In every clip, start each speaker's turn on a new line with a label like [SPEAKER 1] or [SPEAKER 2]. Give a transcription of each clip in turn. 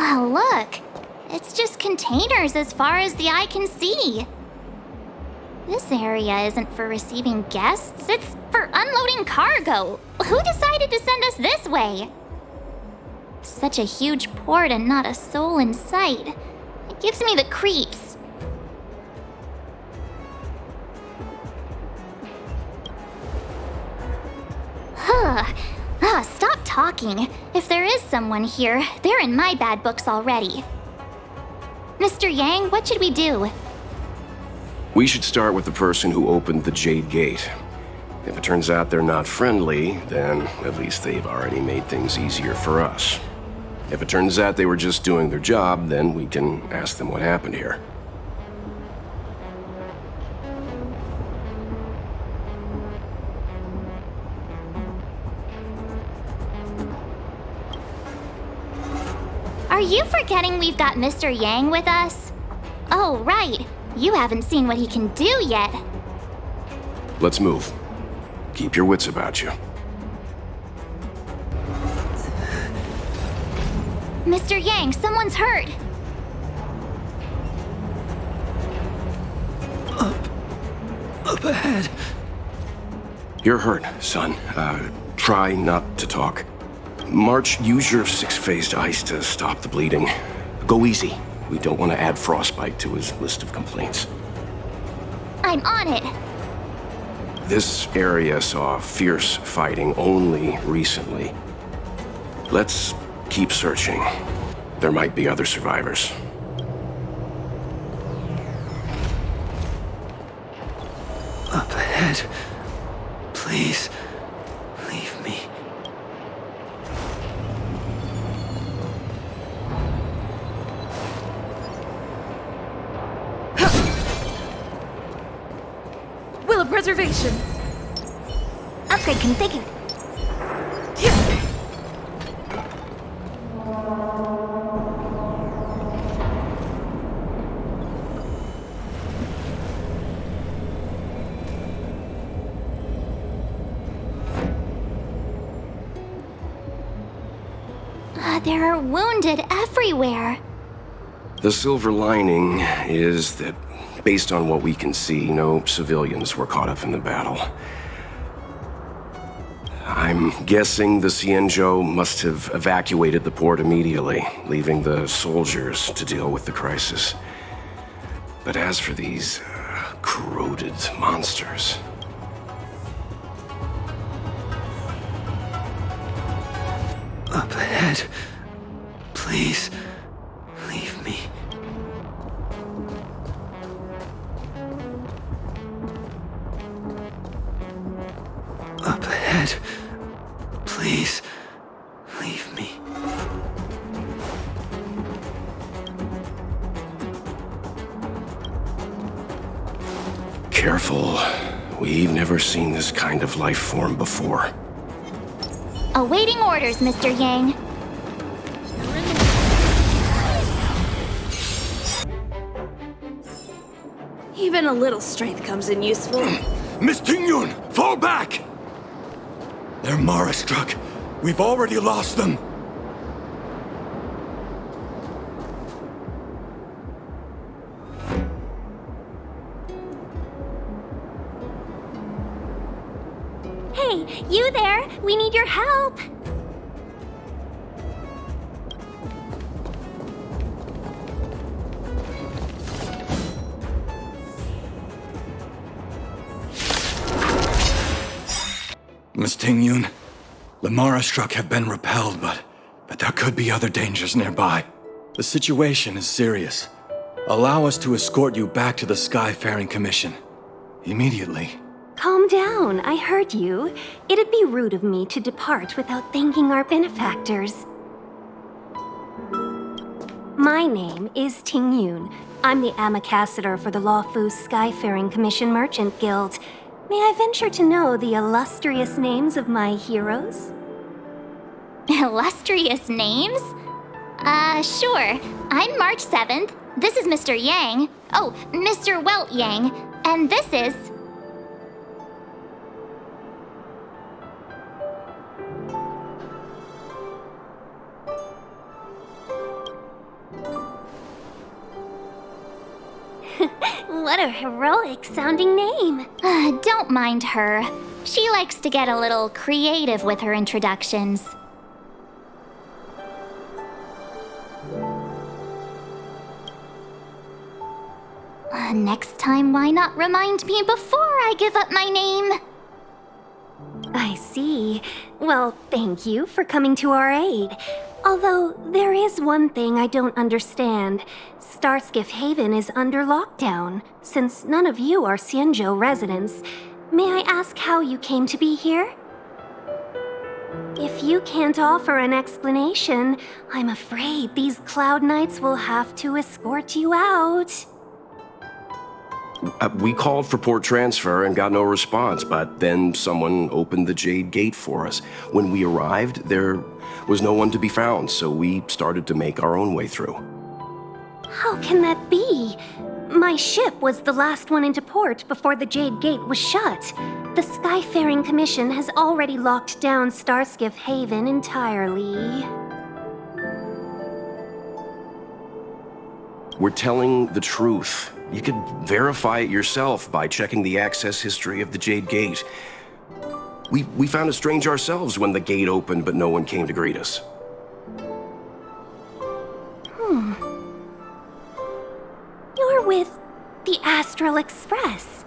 [SPEAKER 1] Oh, look! It's just containers as far as the eye can see. This area isn't for receiving guests, it's for unloading cargo. Who decided to send us this way? Such a huge port and not a soul in sight. It gives me the creeps. Stop talking. If there is someone here, they're in my bad books already. Mr. Yang, what should we do?
[SPEAKER 2] We should start with the person who opened the Jade Gate. If it turns out they're not friendly, then at least they've already made things easier for us. If it turns out they were just doing their job, then we can ask them what happened here.
[SPEAKER 1] Are you forgetting we've got Mr. Yang with us? Oh, right. You haven't seen what he can do yet.
[SPEAKER 2] Let's move. Keep your wits about you.
[SPEAKER 1] Mr. Yang, someone's hurt.
[SPEAKER 3] Up ahead.
[SPEAKER 2] You're hurt, son. Try not to talk. March, use your six-phased ice to stop the bleeding. Go easy. We don't want to add frostbite to his list of complaints.
[SPEAKER 1] I'm on it.
[SPEAKER 2] This area saw fierce fighting only recently. Let's keep searching. There might be other survivors.
[SPEAKER 3] Up ahead. Please, leave me.
[SPEAKER 4] Will of preservation.
[SPEAKER 1] Upgrade configured. There are wounded everywhere.
[SPEAKER 2] The silver lining is that, based on what we can see, no civilians were caught up in the battle. I'm guessing the Xianzhou must have evacuated the port immediately, leaving the soldiers to deal with the crisis. But as for these corroded monsters...
[SPEAKER 3] Up ahead. Please, leave me. Up ahead. Please, leave me.
[SPEAKER 2] Careful. We've never seen this kind of life form before.
[SPEAKER 1] Awaiting orders, Mr. Yang.
[SPEAKER 4] Even a little strength comes in useful.
[SPEAKER 5] Miss Tingyun, fall back! They're Mara struck. We've already lost them.
[SPEAKER 1] Hey, you there! We need your help!
[SPEAKER 5] Miss Tingyun, the Mara struck have been repelled, but there could be other dangers nearby. The situation is serious. Allow us to escort you back to the Skyfaring Commission. Immediately.
[SPEAKER 6] Calm down, I heard you. It'd be rude of me to depart without thanking our benefactors. My name is Ting Yun. I'm the ambassador for the Luofu Skyfaring Commission Merchant Guild. May I venture to know the illustrious names of my heroes?
[SPEAKER 1] Illustrious names? Sure. I'm March 7th. This is Mr. Yang. Oh, Mr. Welt Yang. And this is...
[SPEAKER 6] What a heroic sounding name.
[SPEAKER 1] Don't mind her. She likes to get a little creative with her introductions. Next time, why not remind me before I give up my name?
[SPEAKER 6] I see. Well, thank you for coming to our aid. Although, there is one thing I don't understand. Starskiff Haven is under lockdown. Since none of you are Xianzhou residents, may I ask how you came to be here? If you can't offer an explanation, I'm afraid these Cloud Knights will have to escort you out.
[SPEAKER 2] We called for port transfer and got no response, but then someone opened the Jade Gate for us. When we arrived, there was no one to be found, so we started to make our own way through.
[SPEAKER 6] How can that be? My ship was the last one into port before the Jade Gate was shut. The Skyfaring Commission has already locked down Starskiff Haven entirely.
[SPEAKER 2] We're telling the truth. You could verify it yourself by checking the access history of the Jade Gate. We found it strange ourselves when the gate opened, but no one came to greet us.
[SPEAKER 6] You're with the Astral Express.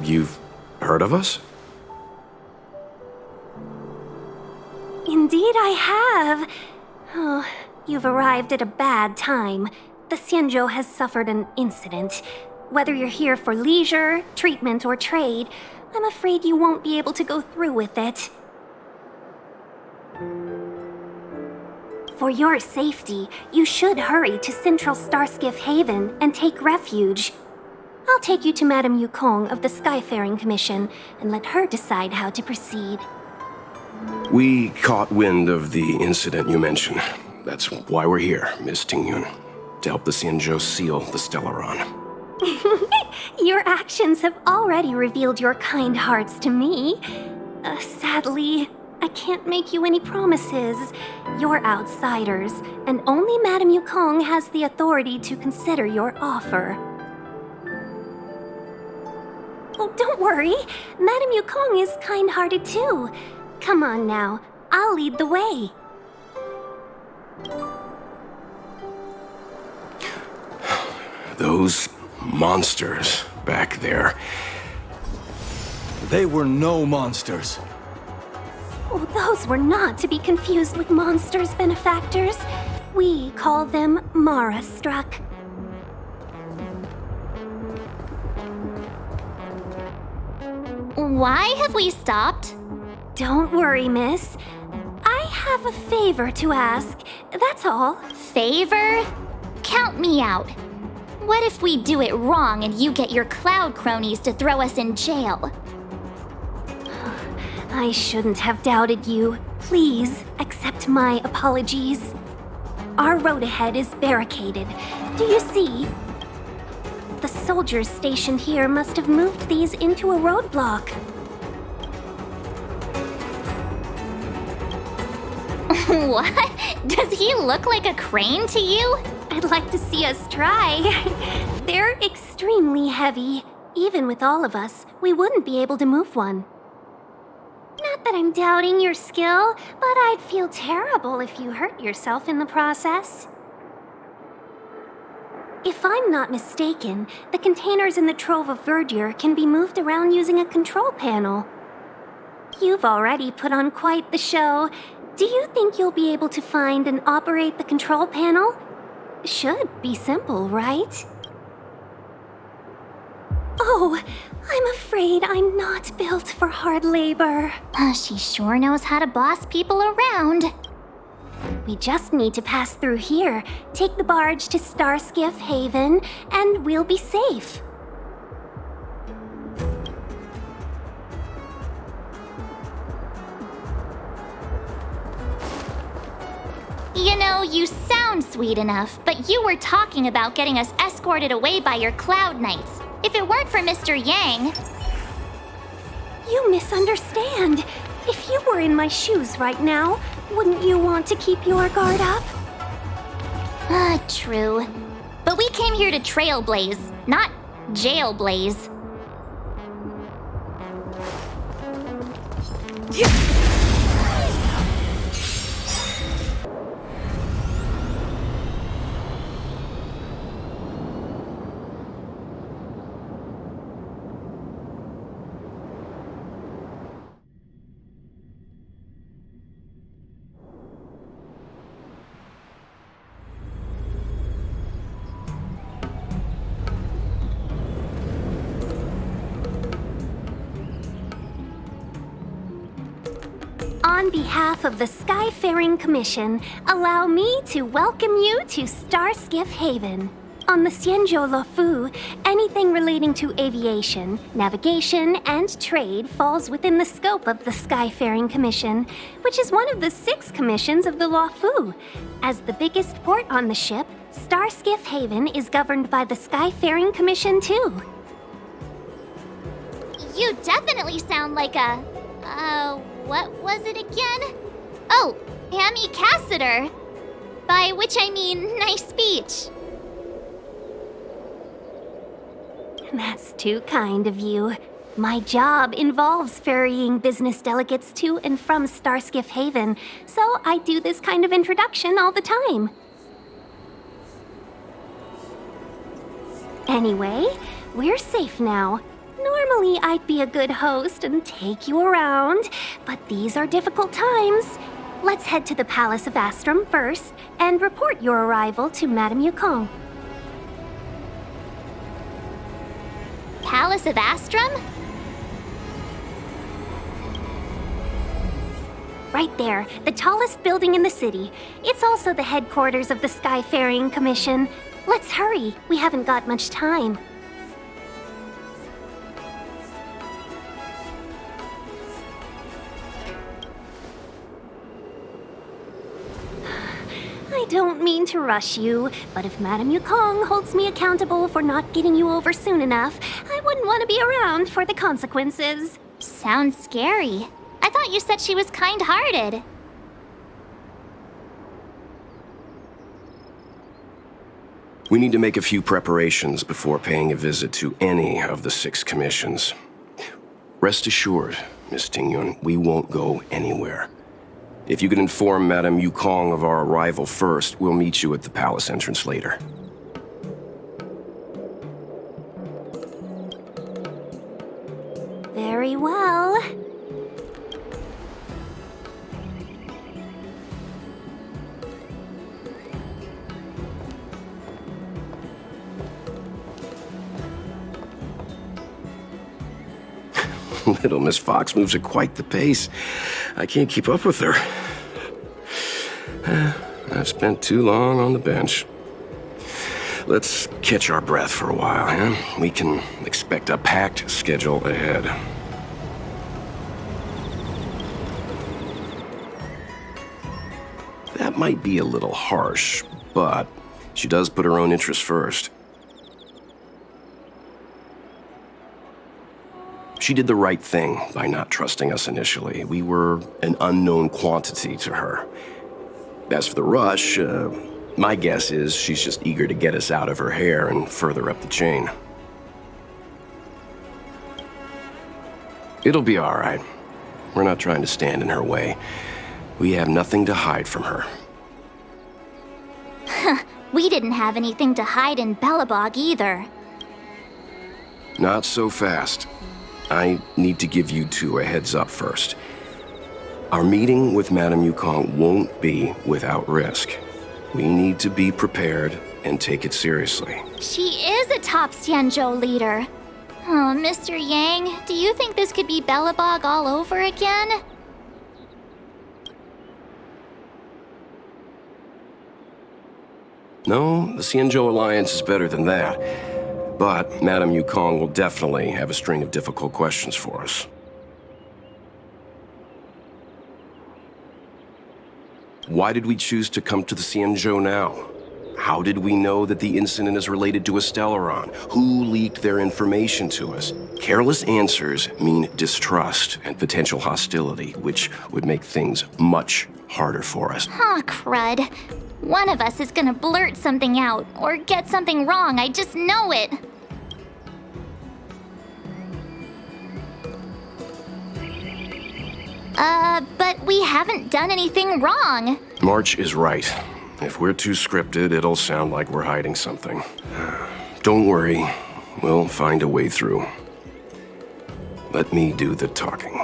[SPEAKER 2] You've heard of us?
[SPEAKER 6] Indeed I have. Oh, you've arrived at a bad time. The Xianzhou has suffered an incident. Whether you're here for leisure, treatment, or trade, I'm afraid you won't be able to go through with it. For your safety, you should hurry to Central Starskiff Haven and take refuge. I'll take you to Madame Yukong of the Skyfaring Commission and let her decide how to proceed.
[SPEAKER 2] We caught wind of the incident you mentioned. That's why we're here, Miss Tingyun. To help the Xianzhou seal the Stellaron.
[SPEAKER 6] Your actions have already revealed your kind hearts to me. Sadly, I can't make you any promises. You're outsiders, and only Madame Yukong has the authority to consider your offer. Oh, don't worry. Madame Yukong is kind-hearted too. Come on now, I'll lead the way.
[SPEAKER 2] Those monsters back there.
[SPEAKER 5] They were no monsters.
[SPEAKER 6] Oh, those were not to be confused with monsters, benefactors. We call them Mara-struck.
[SPEAKER 1] Why have we stopped?
[SPEAKER 6] Don't worry, miss. I have a favor to ask, that's all.
[SPEAKER 1] Favor? Count me out. What if we do it wrong and you get your cloud cronies to throw us in jail?
[SPEAKER 6] I shouldn't have doubted you. Please, accept my apologies. Our road ahead is barricaded. Do you see? The soldiers stationed here must have moved these into a roadblock.
[SPEAKER 1] What? Does he look like a crane to you?
[SPEAKER 6] I'd like to see us try. They're extremely heavy. Even with all of us, we wouldn't be able to move one. Not that I'm doubting your skill, but I'd feel terrible if you hurt yourself in the process. If I'm not mistaken, the containers in the Trove of Verdure can be moved around using a control panel. You've already put on quite the show. Do you think you'll be able to find and operate the control panel? Should be simple, right? Oh, I'm afraid I'm not built for hard labor.
[SPEAKER 1] She sure knows how to boss people around.
[SPEAKER 6] We just need to pass through here, take the barge to Starskiff Haven, and we'll be safe.
[SPEAKER 1] You know, you sound sweet enough, but you were talking about getting us escorted away by your Cloud Knights. If it weren't for Mr. Yang...
[SPEAKER 6] You misunderstand. If you were in my shoes right now, wouldn't you want to keep your guard up?
[SPEAKER 1] True. But we came here to trailblaze, not jailblaze.
[SPEAKER 6] On behalf of the Skyfaring Commission, allow me to welcome you to Starskiff Haven. On the Xianzhou Luofu, anything relating to aviation, navigation, and trade falls within the scope of the Skyfaring Commission, which is one of the 6 commissions of the Luofu. As the biggest port on the ship, Starskiff Haven is governed by the Skyfaring Commission too.
[SPEAKER 1] You definitely sound like a... what was it again? Oh, Amy Cassiter. By which I mean, nice speech.
[SPEAKER 6] That's too kind of you. My job involves ferrying business delegates to and from Starskiff Haven, so I do this kind of introduction all the time. Anyway, we're safe now. Normally, I'd be a good host and take you around, but these are difficult times. Let's head to the Palace of Astrum first and report your arrival to Madame Yukong.
[SPEAKER 1] Palace of Astrum?
[SPEAKER 6] Right there, the tallest building in the city. It's also the headquarters of the Skyfaring Commission. Let's hurry, we haven't got much time. I don't mean to rush you, but if Madame Yukong holds me accountable for not getting you over soon enough, I wouldn't want to be around for the consequences.
[SPEAKER 1] Sounds scary. I thought you said she was kind-hearted.
[SPEAKER 2] We need to make a few preparations before paying a visit to any of the 6 commissions. Rest assured, Miss Tingyun, we won't go anywhere. If you could inform Madame Yukong of our arrival first, we'll meet you at the palace entrance later.
[SPEAKER 6] Very well.
[SPEAKER 2] Little Miss Fox moves at quite the pace. I can't keep up with her. I've spent too long on the bench. Let's catch our breath for a while, huh? We can expect a packed schedule ahead. That might be a little harsh, but she does put her own interests first. She did the right thing by not trusting us initially. We were an unknown quantity to her. As for the rush, my guess is she's just eager to get us out of her hair and further up the chain. It'll be all right. We're not trying to stand in her way. We have nothing to hide from her.
[SPEAKER 1] We didn't have anything to hide in Belobog either.
[SPEAKER 2] Not so fast. I need to give you 2 a heads up first. Our meeting with Madame Yukong won't be without risk. We need to be prepared and take it seriously.
[SPEAKER 1] She is a top Xianzhou leader. Oh, Mr. Yang, do you think this could be Belobog all over again?
[SPEAKER 2] No, the Xianzhou Alliance is better than that. But Madame Yukong will definitely have a string of difficult questions for us. Why did we choose to come to the Xianzhou now? How did we know that the incident is related to a Stellaron? Who leaked their information to us? Careless answers mean distrust and potential hostility, which would make things much harder for us.
[SPEAKER 1] Aw, crud. One of us is gonna blurt something out, or get something wrong, I just know it. But we haven't done anything wrong.
[SPEAKER 2] March is right. If we're too scripted, it'll sound like we're hiding something. Don't worry, we'll find a way through. Let me do the talking.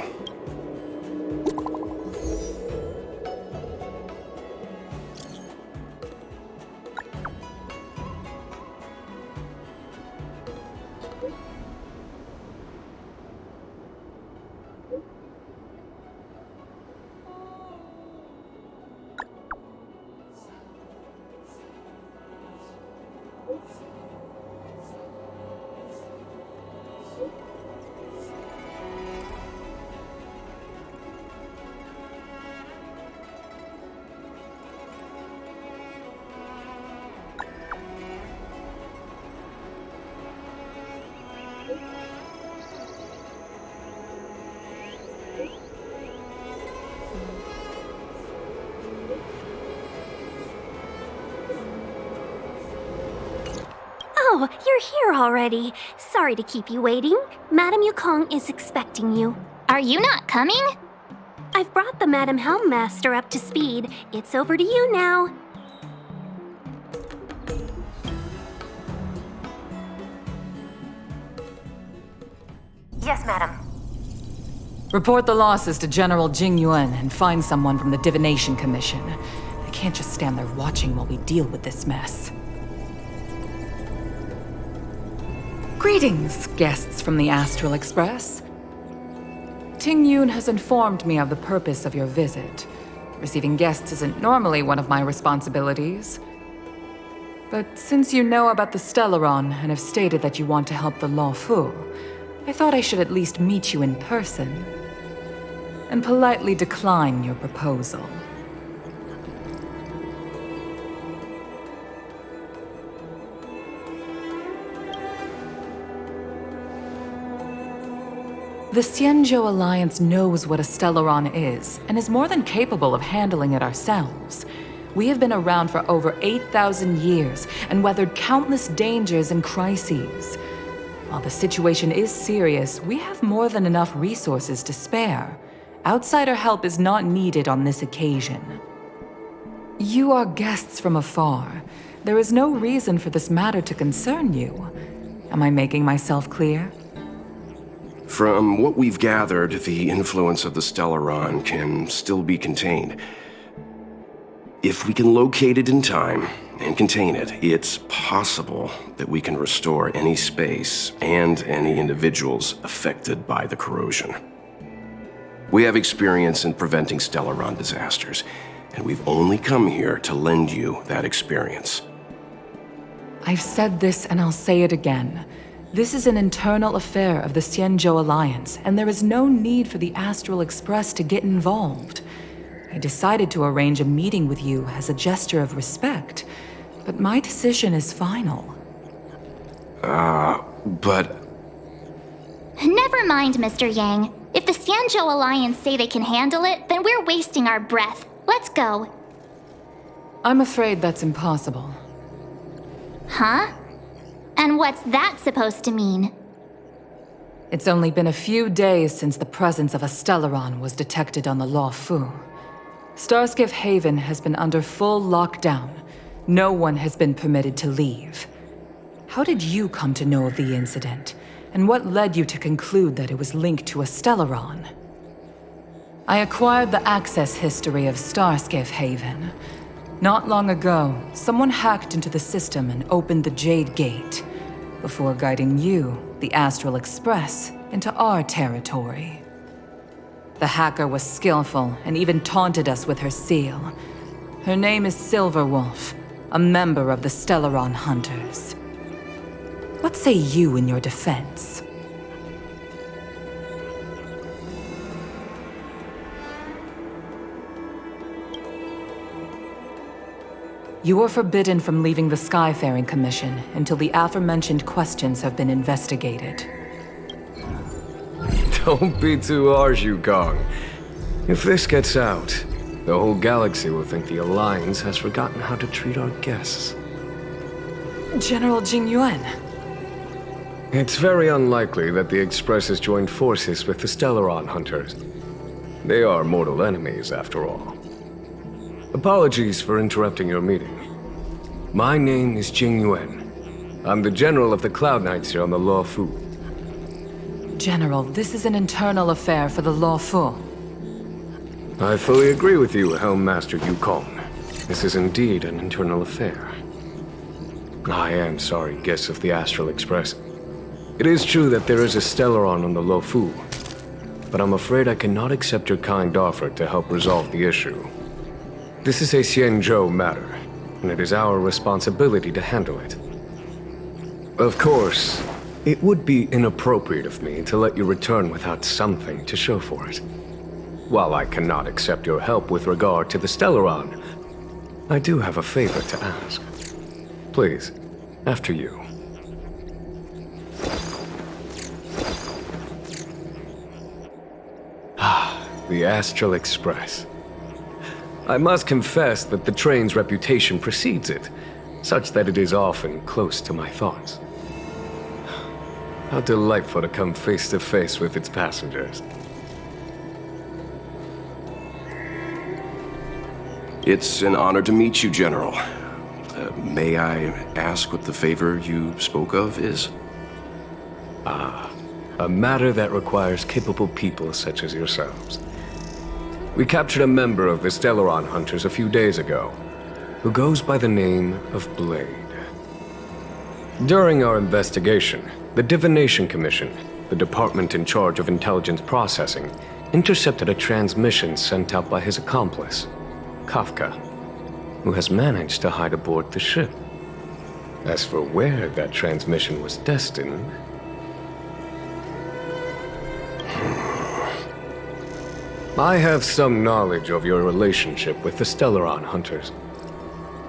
[SPEAKER 6] Oh, you're here already. Sorry to keep you waiting. Madame Yukong is expecting you.
[SPEAKER 1] Are you not coming?
[SPEAKER 6] I've brought the Madame Helmmaster up to speed. It's over to you now. Yes, Madam.
[SPEAKER 7] Report the losses to General Jing Yuan and find someone from the Divination Commission. I can't just stand there watching while we deal with this mess. Greetings, guests from the Astral Express. Ting Yun has informed me of the purpose of your visit. Receiving guests isn't normally one of my responsibilities. But since you know about the Stellaron and have stated that you want to help the Luofu, I thought I should at least meet you in person and politely decline your proposal. The Xianzhou Alliance knows what a Stellaron is, and is more than capable of handling it ourselves. We have been around for over 8,000 years, and weathered countless dangers and crises. While the situation is serious, we have more than enough resources to spare. Outsider help is not needed on this occasion. You are guests from afar. There is no reason for this matter to concern you. Am I making myself clear?
[SPEAKER 2] From what we've gathered, the influence of the Stellaron can still be contained. If we can locate it in time and contain it, it's possible that we can restore any space and any individuals affected by the corrosion. We have experience in preventing Stellaron disasters, and we've only come here to lend you that experience.
[SPEAKER 7] I've said this and I'll say it again. This is an internal affair of the Xianzhou Alliance, and there is no need for the Astral Express to get involved. I decided to arrange a meeting with you as a gesture of respect, but my decision is final.
[SPEAKER 2] But...
[SPEAKER 1] Never mind, Mr. Yang. If the Xianzhou Alliance say they can handle it, then we're wasting our breath. Let's go.
[SPEAKER 7] I'm afraid that's impossible.
[SPEAKER 1] Huh? And what's that supposed to mean?
[SPEAKER 7] It's only been a few days since the presence of a Stellaron was detected on the Luofu. Starskiff Haven has been under full lockdown. No one has been permitted to leave. How did you come to know of the incident? And what led you to conclude that it was linked to a Stellaron? I acquired the access history of Starskiff Haven. Not long ago, someone hacked into the system and opened the Jade Gate, before guiding you, the Astral Express, into our territory. The hacker was skillful and even taunted us with her seal. Her name is Silverwolf, a member of the Stellaron Hunters. What say you in your defense? You are forbidden from leaving the Skyfaring Commission until the aforementioned questions have been investigated.
[SPEAKER 8] Don't be too harsh, Yukong. If this gets out, The whole galaxy will think the Alliance has forgotten how to treat our guests.
[SPEAKER 7] General Jing Yuan.
[SPEAKER 8] It's very unlikely that the Express has joined forces with the Stellaron Hunters. They are mortal enemies, after all. Apologies for interrupting your meeting. My name is Jing Yuan. I'm the General of the Cloud Knights here on the Luofu.
[SPEAKER 7] General, this is an internal affair for the Luofu.
[SPEAKER 8] I fully agree with you, Helm Master Yukong. This is indeed an internal affair. I am sorry, guests of the Astral Express. It is true that there is a Stellaron on the Luofu, but I'm afraid I cannot accept your kind offer to help resolve the issue. This is a Xianzhou matter, and it is our responsibility to handle it. Of course, it would be inappropriate of me to let you return without something to show for it. While I cannot accept your help with regard to the Stellaron, I do have a favor to ask. Please, after you. The Astral Express. I must confess that the train's reputation precedes it, such that it is often close to my thoughts. How delightful to come face to face with its passengers.
[SPEAKER 2] It's an honor to meet you, General. May I ask what the favor you spoke of is?
[SPEAKER 8] A matter that requires capable people such as yourselves. We captured a member of the Stellaron Hunters a few days ago, who goes by the name of Blade. During our investigation, the Divination Commission, the department in charge of intelligence processing, intercepted a transmission sent out by his accomplice, Kafka, who has managed to hide aboard the ship. As for where that transmission was destined... I have some knowledge of your relationship with the Stellaron Hunters.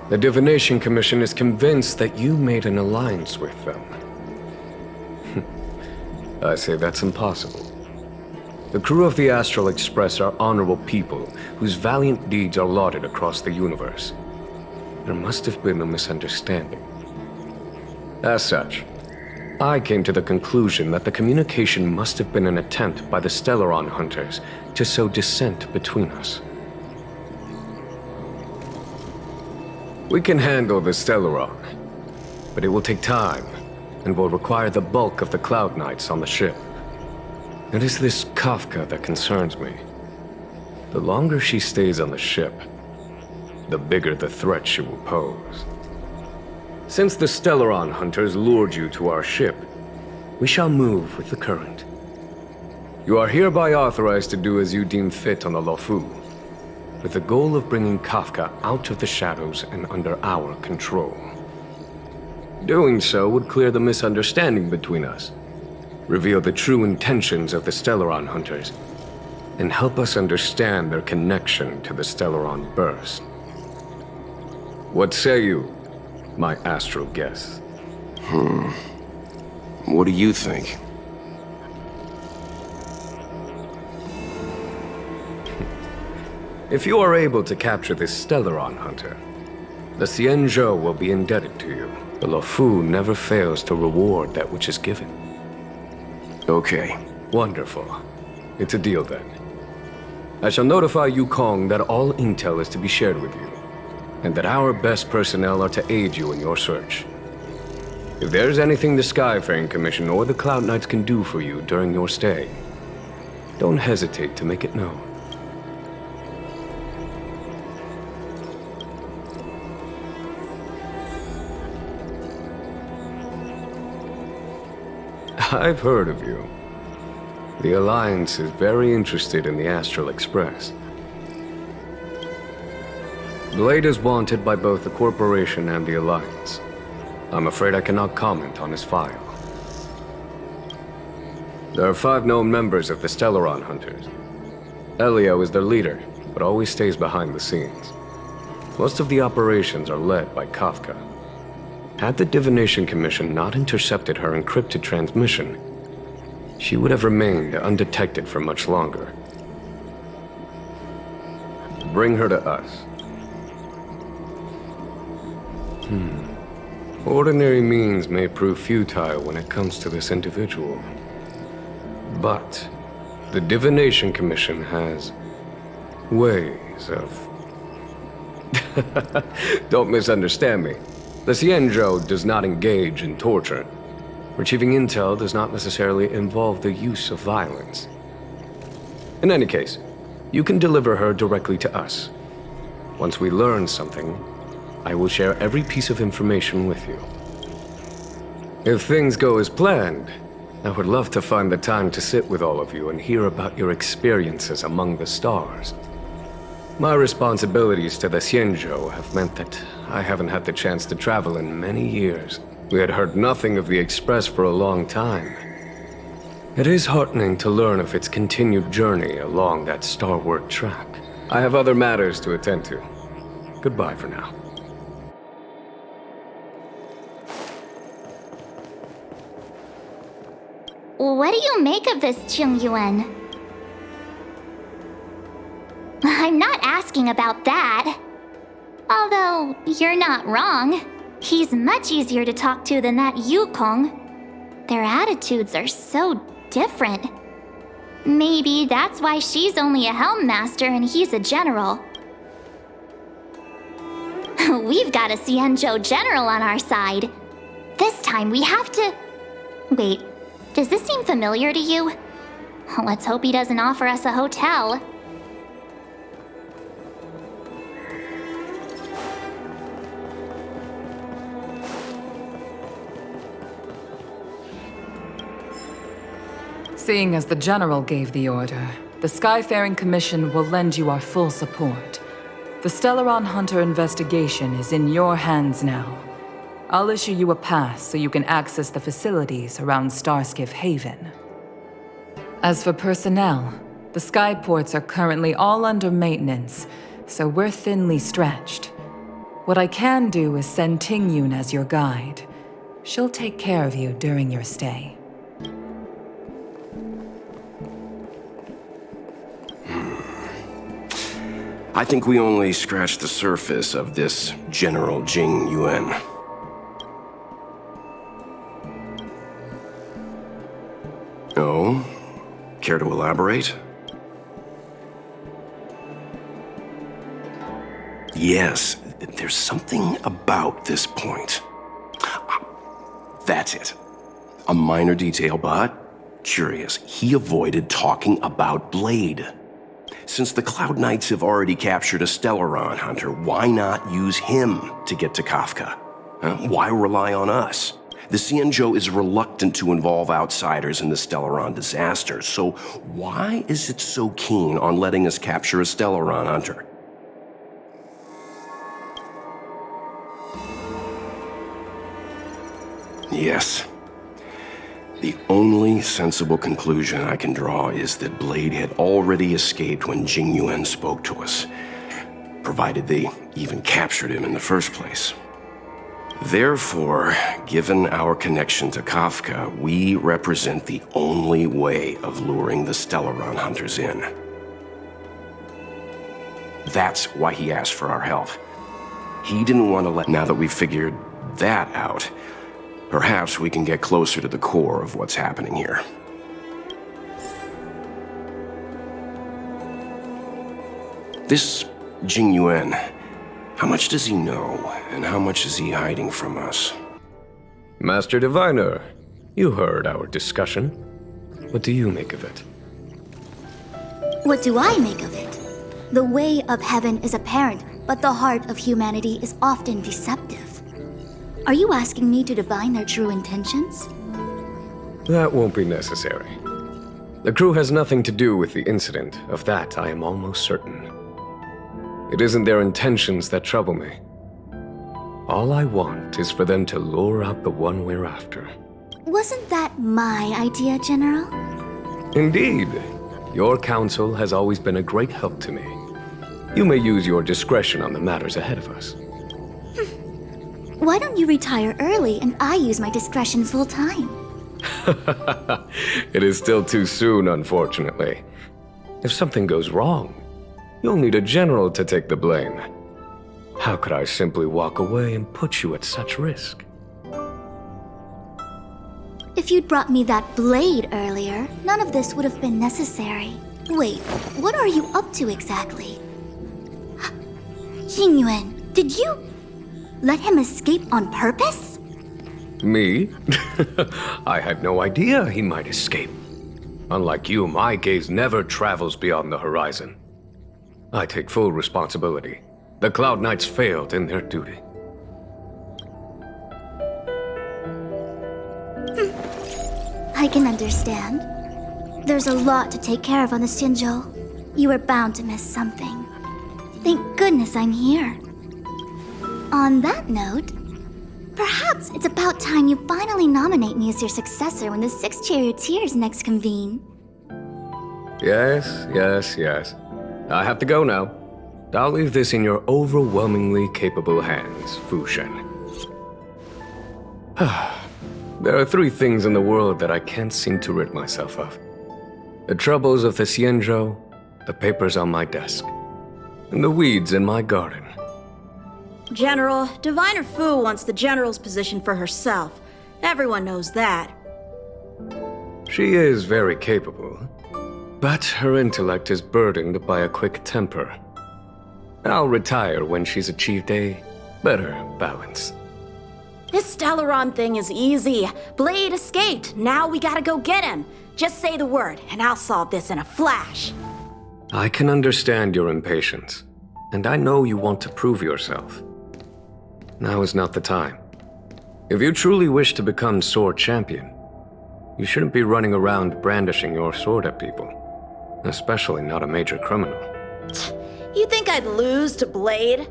[SPEAKER 8] The Divination Commission is convinced that you made an alliance with them. I say that's impossible. The crew of the Astral Express are honorable people whose valiant deeds are lauded across the universe. There must have been a misunderstanding. As such, I came to the conclusion that the communication must have been an attempt by the Stellaron Hunters to sow dissent between us. We can handle the Stellaron, but it will take time and will require the bulk of the Cloud Knights on the ship. It is this Kafka that concerns me. The longer she stays on the ship, the bigger the threat she will pose. Since the Stellaron Hunters lured you to our ship, we shall move with the current. You are hereby authorized to do as you deem fit on the Luofu, with the goal of bringing Kafka out of the shadows and under our control. Doing so would clear the misunderstanding between us, reveal the true intentions of the Stellaron Hunters, and help us understand their connection to the Stellaron Burst. What say you, my astral guests?
[SPEAKER 2] What do you think?
[SPEAKER 8] If you are able to capture this Stellaron Hunter, the Xianzhou will be indebted to you. The Luofu never fails to reward that which is given.
[SPEAKER 2] Okay.
[SPEAKER 8] Wonderful. It's a deal then. I shall notify Yukong that all intel is to be shared with you, and that our best personnel are to aid you in your search. If there's anything the Skyfaring Commission or the Cloud Knights can do for you during your stay, don't hesitate to make it known. I've heard of you. The Alliance is very interested in the Astral Express. Blade is wanted by both the Corporation and the Alliance. I'm afraid I cannot comment on his file. There are 5 known members of the Stellaron Hunters. Elio is their leader, but always stays behind the scenes. Most of the operations are led by Kafka. Had the Divination Commission not intercepted her encrypted transmission, she would have remained undetected for much longer. bring her to us. Ordinary means may prove futile when it comes to this individual. But the Divination Commission has ways of... Don't misunderstand me. The Xianzhou does not engage in torture. Retrieving intel does not necessarily involve the use of violence. In any case, you can deliver her directly to us. Once we learn something, I will share every piece of information with you. If things go as planned, I would love to find the time to sit with all of you and hear about your experiences among the stars. My responsibilities to the Xianzhou have meant that I haven't had the chance to travel in many years. We had heard nothing of the Express for a long time. It is heartening to learn of its continued journey along that starward track. I have other matters to attend to. Goodbye for now.
[SPEAKER 1] What do you make of this, Qingyuan? I'm not asking about that. Although, you're not wrong. He's much easier to talk to than that Yukong. Their attitudes are so different. Maybe that's why she's only a helm master and he's a general. We've got a Xianzhou general on our side. This time we have to... Wait, does this seem familiar to you? Let's hope he doesn't offer us a hotel.
[SPEAKER 7] Seeing as the General gave the order, the Skyfaring Commission will lend you our full support. The Stellaron Hunter investigation is in your hands now. I'll issue you a pass so you can access the facilities around Starskiff Haven. As for personnel, the skyports are currently all under maintenance, so we're thinly stretched. What I can do is send Tingyun as your guide. She'll take care of you during your stay.
[SPEAKER 2] I think we only scratched the surface of this General Jing Yuan. Oh? Care to elaborate? Yes, there's something about this point. That's it. A minor detail, but curious. He avoided talking about Blade. Since the Cloud Knights have already captured a Stellaron hunter, why not use him to get to Kafka? Why rely on us? The Xianzhou is reluctant to involve outsiders in the Stellaron disaster, so why is it so keen on letting us capture a Stellaron hunter? Yes. The only sensible conclusion I can draw is that Blade had already escaped when Jing Yuan spoke to us, provided they even captured him in the first place. Therefore, given our connection to Kafka, we represent the only way of luring the Stellaron hunters in. That's why he asked for our help. He didn't want to let... Now that we've figured that out, perhaps we can get closer to the core of what's happening here. This Jing Yuan, how much does he know, and how much is he hiding from us?
[SPEAKER 8] Master Diviner, you heard our discussion. What do you make of it?
[SPEAKER 9] What do I make of it? The way of heaven is apparent, but the heart of humanity is often deceptive. Are you asking me to divine their true intentions?
[SPEAKER 8] That won't be necessary. The crew has nothing to do with the incident. Of that, I am almost certain. It isn't their intentions that trouble me. All I want is for them to lure out the one we're after.
[SPEAKER 9] Wasn't that my idea, General?
[SPEAKER 8] Indeed. Your counsel has always been a great help to me. You may use your discretion on the matters ahead of us.
[SPEAKER 9] Why don't you retire early and I use my discretion full time?
[SPEAKER 8] It is still too soon, unfortunately. If something goes wrong, You'll need a general to take the blame. How could I simply walk away and put you at such risk?
[SPEAKER 9] If you'd brought me that blade earlier, none of this would have been necessary. Wait, what are you up to exactly? Xingyuan, did you let him escape on purpose?
[SPEAKER 8] Me? I had no idea he might escape. Unlike you, my gaze never travels beyond the horizon. I take full responsibility. The Cloud Knights failed in their duty.
[SPEAKER 9] I can understand. There's a lot to take care of on the Xianzhou. You were bound to miss something. Thank goodness I'm here. On that note, perhaps it's about time you finally nominate me as your successor when the 6 charioteers next convene.
[SPEAKER 8] Yes. I have to go now. I'll leave this in your overwhelmingly capable hands, Fu Shen. There are 3 things in the world that I can't seem to rid myself of. The troubles of the Xianzhou, the papers on my desk, and the weeds in my garden.
[SPEAKER 4] General, Diviner Fu wants the general's position for herself. Everyone knows that.
[SPEAKER 8] She is very capable, but her intellect is burdened by a quick temper. I'll retire when she's achieved a better balance.
[SPEAKER 4] This Stellaron thing is easy. Blade escaped. Now we gotta go get him. Just say the word, and I'll solve this in a flash.
[SPEAKER 8] I can understand your impatience, and I know you want to prove yourself. Now is not the time. If you truly wish to become sword champion, you shouldn't be running around brandishing your sword at people, especially not a major criminal.
[SPEAKER 4] You think I'd lose to Blade?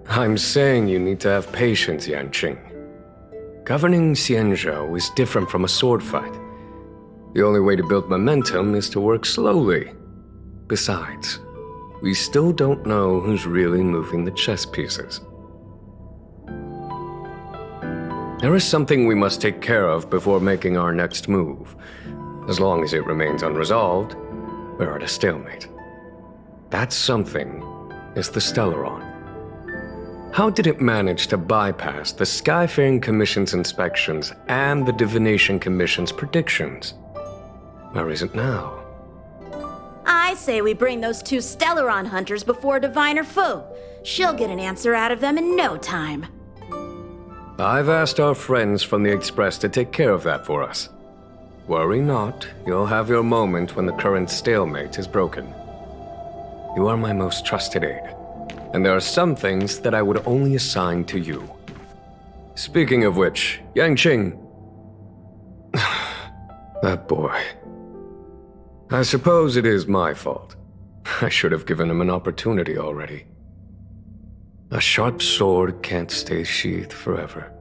[SPEAKER 8] I'm saying you need to have patience, Yanqing. Governing Xianzhou is different from a sword fight. The only way to build momentum is to work slowly. Besides, we still don't know who's really moving the chess pieces. There is something we must take care of before making our next move. As long as it remains unresolved, we're at a stalemate. That something is the Stellaron. How did it manage to bypass the Skyfaring Commission's inspections and the Divination Commission's predictions? Where is it now?
[SPEAKER 4] I say we bring those 2 Stellaron hunters before Diviner Fu. She'll get an answer out of them in no time.
[SPEAKER 8] I've asked our friends from the Express to take care of that for us. Worry not, you'll have your moment when the current stalemate is broken. You are my most trusted aide, and there are some things that I would only assign to you. Speaking of which, Yanqing... that boy. I suppose it is my fault. I should have given him an opportunity already. A sharp sword can't stay sheathed forever.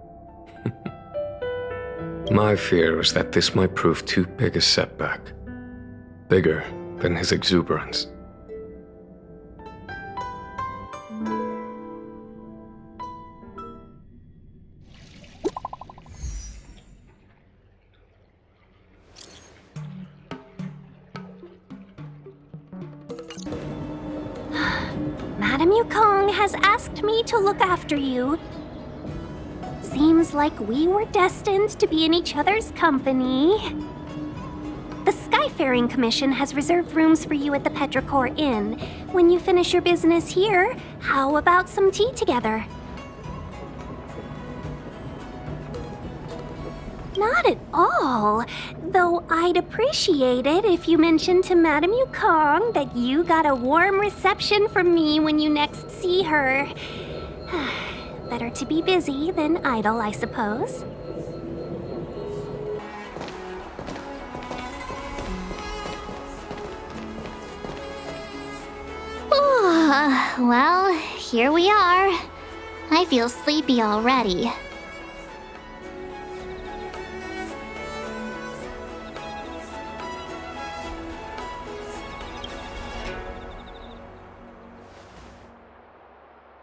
[SPEAKER 8] My fear is that this might prove too big a setback. Bigger than his exuberance.
[SPEAKER 6] Madame Yukong has asked me to look after you. Seems like we were destined to be in each other's company. The Skyfaring Commission has reserved rooms for you at the Petrichor Inn. When you finish your business here, how about some tea together? Not at all. Though I'd appreciate it if you mentioned to Madame Yukong that you got a warm reception from me when you next see her. Better to be busy than idle, I suppose.
[SPEAKER 1] Well, here we are. I feel sleepy already.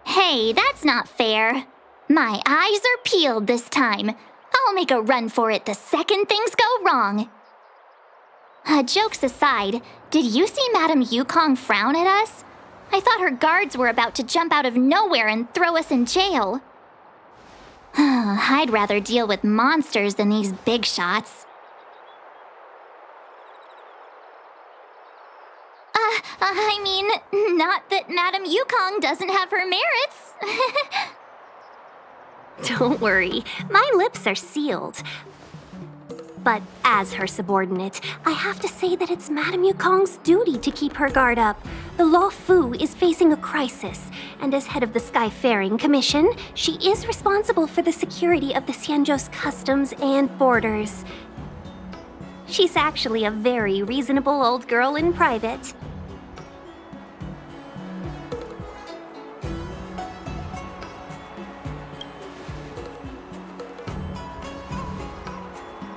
[SPEAKER 1] Hey, that's not fair. My eyes are peeled this time. I'll make a run for it the second things go wrong. Jokes aside, did you see Madame Yukong frown at us? I thought her guards were about to jump out of nowhere and throw us in jail. I'd rather deal with monsters than these big shots. I mean, not that Madame Yukong doesn't have her merits.
[SPEAKER 6] Don't worry, my lips are sealed. But as her subordinate, I have to say that it's Madame Yukong's duty to keep her guard up. The Luofu is facing a crisis, and as head of the Skyfaring Commission, she is responsible for the security of the Xianzhou's customs and borders. She's actually a very reasonable old girl in private.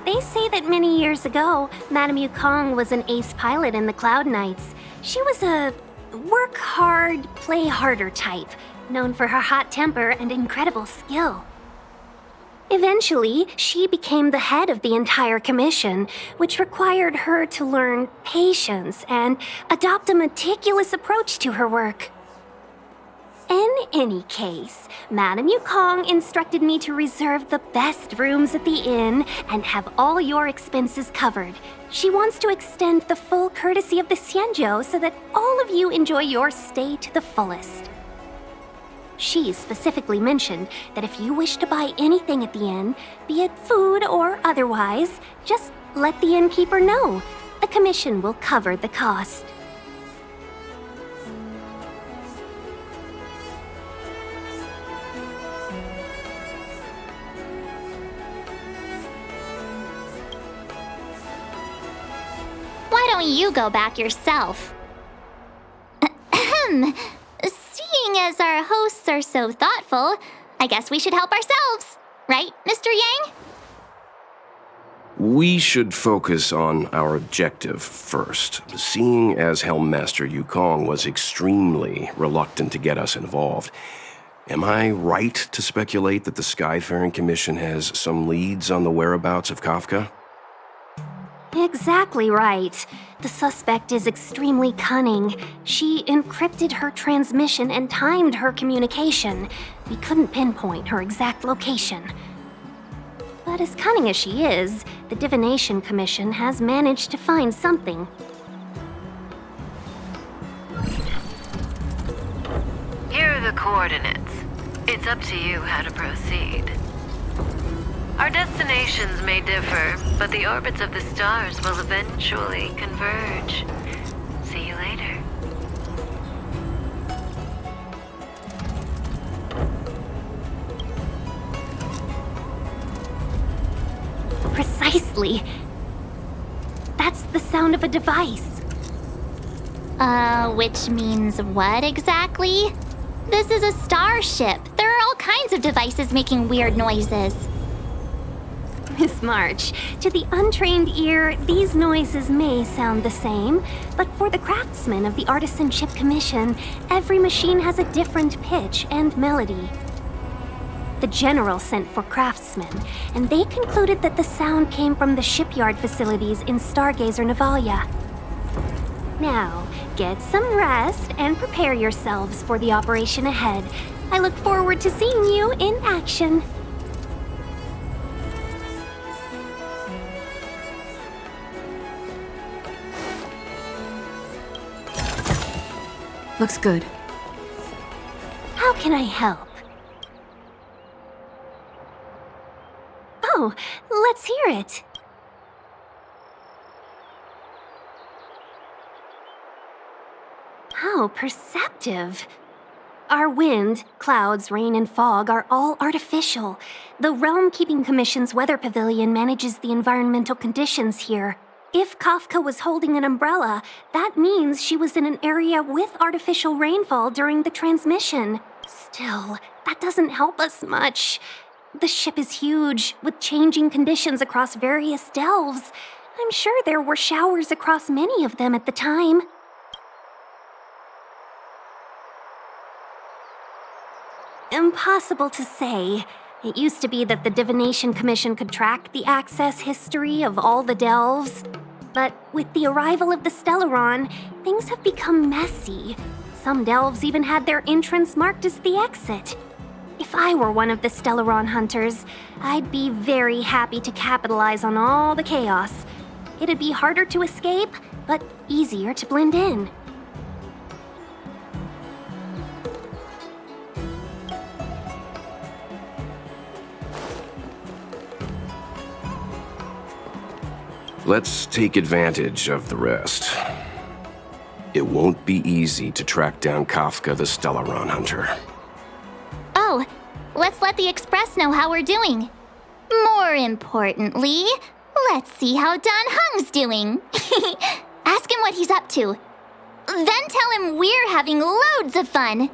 [SPEAKER 6] They say that many years ago, Madame Yukong was an ace pilot in the Cloud Knights. She was a work hard, play harder type, known for her hot temper and incredible skill. Eventually, she became the head of the entire commission, which required her to learn patience and adopt a meticulous approach to her work. In any case, Madame Yukong instructed me to reserve the best rooms at the inn and have all your expenses covered. She wants to extend the full courtesy of the Xianzhou so that all of you enjoy your stay to the fullest. She specifically mentioned that if you wish to buy anything at the inn, be it food or otherwise, just let the innkeeper know. The commission will cover the cost.
[SPEAKER 1] Why don't you go back yourself? Seeing as our hosts are so thoughtful, I guess we should help ourselves. Right, Mr. Yang?
[SPEAKER 2] We should focus on our objective first. Seeing as Helmmaster Yukong was extremely reluctant to get us involved, am I right to speculate that the Skyfaring Commission has some leads on the whereabouts of Kafka?
[SPEAKER 6] Exactly right. The suspect is extremely cunning. She encrypted her transmission and timed her communication. We couldn't pinpoint her exact location. But as cunning as she is, the Divination Commission has managed to find something.
[SPEAKER 10] Here are the coordinates. It's up to you how to proceed. Our destinations may differ, but the orbits of the stars will eventually converge. See you later.
[SPEAKER 6] Precisely. That's the sound of a device.
[SPEAKER 1] Which means what exactly? This is a starship. There are all kinds of devices making weird noises.
[SPEAKER 6] Miss March, to the untrained ear, these noises may sound the same, but for the craftsmen of the Artisanship Commission, every machine has a different pitch and melody. The General sent for craftsmen, and they concluded that the sound came from the shipyard facilities in Stargazer Navalia. Now, get some rest and prepare yourselves for the operation ahead. I look forward to seeing you in action.
[SPEAKER 11] Looks good.
[SPEAKER 6] How can I help? Oh, let's hear it. How perceptive. Our wind, clouds, rain, and fog are all artificial. The Realm Keeping Commission's weather pavilion manages the environmental conditions here. If Kafka was holding an umbrella, that means she was in an area with artificial rainfall during the transmission. Still, that doesn't help us much. The ship is huge, with changing conditions across various delves. I'm sure there were showers across many of them at the time. Impossible to say. It used to be that the Divination Commission could track the access history of all the delves. But with the arrival of the Stellaron, things have become messy. Some delves even had their entrance marked as the exit. If I were one of the Stellaron hunters, I'd be very happy to capitalize on all the chaos. It'd be harder to escape, but easier to blend in.
[SPEAKER 2] Let's take advantage of the rest. It won't be easy to track down Kafka the Stellaron hunter.
[SPEAKER 1] Oh, let's let the Express know how we're doing. More importantly, let's see how Don Hung's doing. Ask him what he's up to. Then tell him we're having loads of fun.